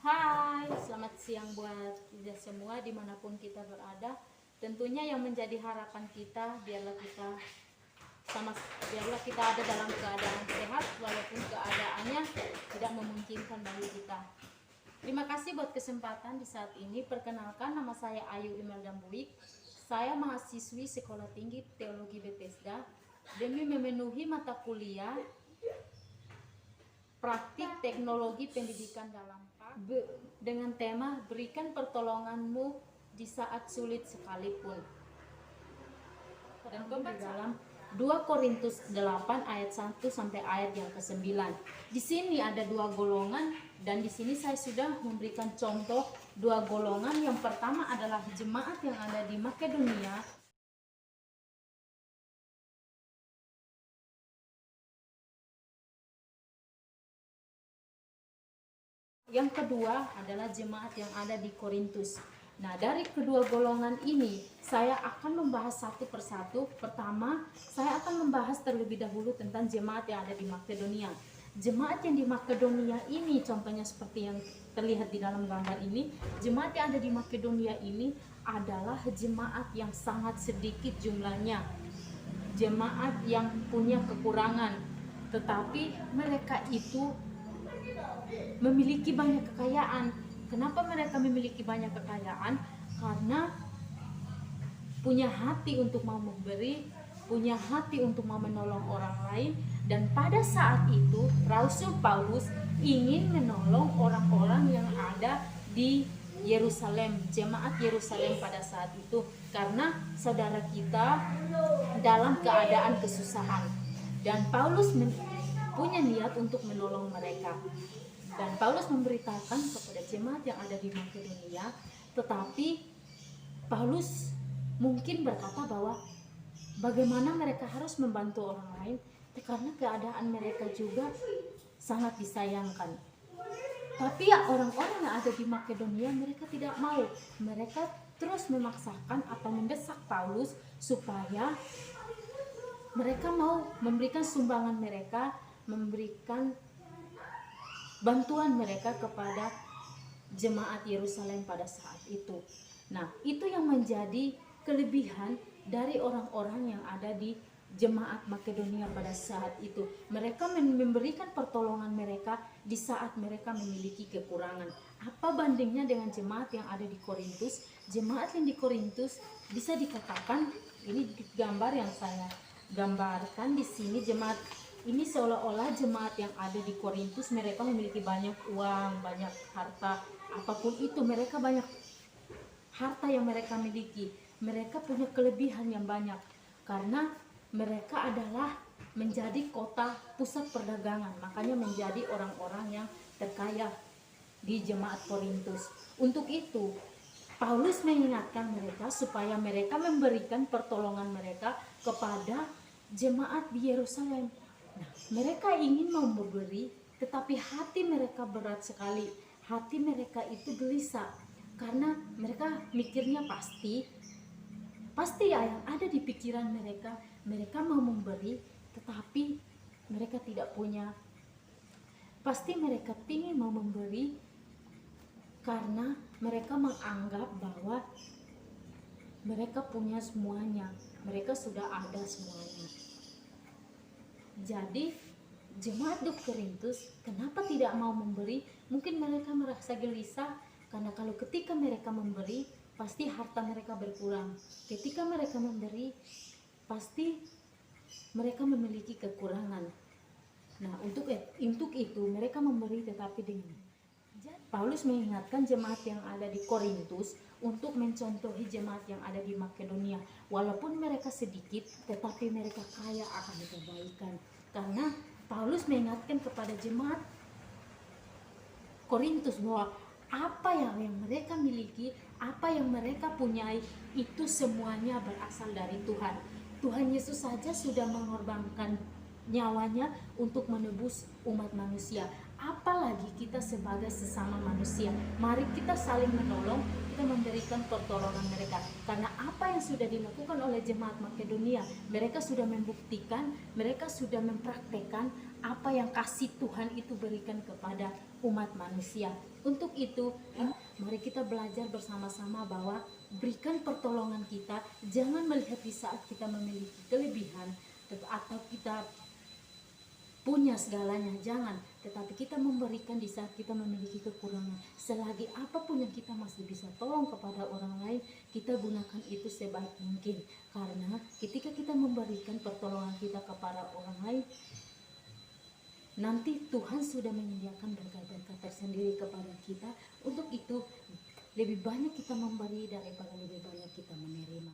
Hai, selamat siang buat kita semua dimanapun kita berada. Tentunya yang menjadi harapan kita biarlah kita ada dalam keadaan sehat walaupun keadaannya tidak memungkinkan bagi kita. Terima kasih buat kesempatan di saat ini. Perkenalkan, nama saya Ayu Imelda Buik. Saya mahasiswi Sekolah Tinggi Teologi Bethesda. Demi memenuhi mata kuliah praktik teknologi pendidikan dalam dengan tema berikan pertolonganmu di saat sulit sekalipun. Dan di dalam 2 Korintus 8 ayat 1 sampai ayat yang ke-9. Di sini ada 2 golongan dan di sini saya sudah memberikan contoh 2 golongan. Yang pertama adalah jemaat yang ada di Makedonia. Yang kedua adalah jemaat yang ada di Korintus. Nah, dari kedua golongan ini, saya akan membahas satu persatu. Pertama, saya akan membahas terlebih dahulu tentang jemaat yang ada di Makedonia. Jemaat yang di Makedonia ini, contohnya seperti yang terlihat di dalam gambar ini, jemaat yang ada di Makedonia ini adalah jemaat yang sangat sedikit jumlahnya. Jemaat yang punya kekurangan, tetapi mereka itu memiliki banyak kekayaan. Kenapa mereka memiliki banyak kekayaan? Karena punya hati untuk mau memberi, punya hati untuk mau menolong orang lain. Dan pada saat itu Rasul Paulus ingin menolong orang-orang yang ada di Yerusalem, jemaat Yerusalem pada saat itu, karena saudara kita dalam keadaan kesusahan dan Paulus punya niat untuk menolong mereka. Dan Paulus memberitakan kepada jemaat yang ada di Makedonia, tetapi Paulus mungkin berkata bahwa bagaimana mereka harus membantu orang lain karena keadaan mereka juga sangat disayangkan. Tapi ya orang-orang yang ada di Makedonia mereka tidak mau. Mereka terus memaksakan atau mendesak Paulus supaya mereka mau memberikan sumbangan mereka, memberikan bantuan mereka kepada jemaat Yerusalem pada saat itu. Nah, itu yang menjadi kelebihan dari orang-orang yang ada di jemaat Makedonia pada saat itu. Mereka memberikan pertolongan mereka di saat mereka memiliki kekurangan. Apa bandingnya dengan jemaat yang ada di Korintus? Jemaat yang di Korintus bisa dikatakan, ini gambar yang saya gambarkan di sini, jemaat ini seolah-olah jemaat yang ada di Korintus mereka memiliki banyak uang, banyak harta, apapun itu mereka banyak harta yang mereka miliki. Mereka punya kelebihan yang banyak karena mereka adalah menjadi kota pusat perdagangan, makanya menjadi orang-orang yang terkaya di jemaat Korintus. Untuk itu Paulus mengingatkan mereka supaya mereka memberikan pertolongan mereka kepada jemaat di Yerusalem. Nah, mereka ingin memberi, tetapi hati mereka berat sekali. Hati mereka itu gelisah karena mereka mikirnya pasti ya yang ada di pikiran mereka, mereka mau memberi, tetapi mereka tidak punya. Pasti mereka ingin mau memberi karena mereka menganggap bahwa mereka punya semuanya, mereka sudah ada semuanya. Jadi jemaat di Korintus kenapa tidak mau memberi? Mungkin mereka merasa gelisah karena kalau ketika mereka memberi pasti harta mereka berkurang. Ketika mereka memberi pasti mereka memiliki kekurangan. Nah, untuk itu mereka memberi tetapi dengan Paulus mengingatkan jemaat yang ada di Korintus untuk mencontohi jemaat yang ada di Makedonia. Walaupun mereka sedikit, tetapi mereka kaya akan kebaikan. Karena Paulus mengingatkan kepada jemaat Korintus bahwa apa yang mereka miliki, apa yang mereka punyai, itu semuanya berasal dari Tuhan. Tuhan Yesus saja sudah mengorbankan nyawanya untuk menebus umat manusia. Apalagi kita sebagai sesama manusia. Mari kita saling menolong, kita memberikan pertolongan mereka. Karena apa yang sudah dilakukan oleh jemaat Makedonia, mereka sudah membuktikan, mereka sudah mempraktekkan apa yang kasih Tuhan itu berikan kepada umat manusia. Untuk itu, mari kita belajar bersama-sama bahwa berikan pertolongan kita, jangan melihat di saat kita memiliki kelebihan atau kita punya segalanya, jangan, tetapi kita memberikan di saat kita memiliki kekurangan. Selagi apapun yang kita masih bisa tolong kepada orang lain, kita gunakan itu sebaik mungkin, karena ketika kita memberikan pertolongan kita kepada orang lain, nanti Tuhan sudah menyediakan berkat-berkat tersendiri kepada kita. Untuk itu lebih banyak kita memberi daripada lebih banyak kita menerima.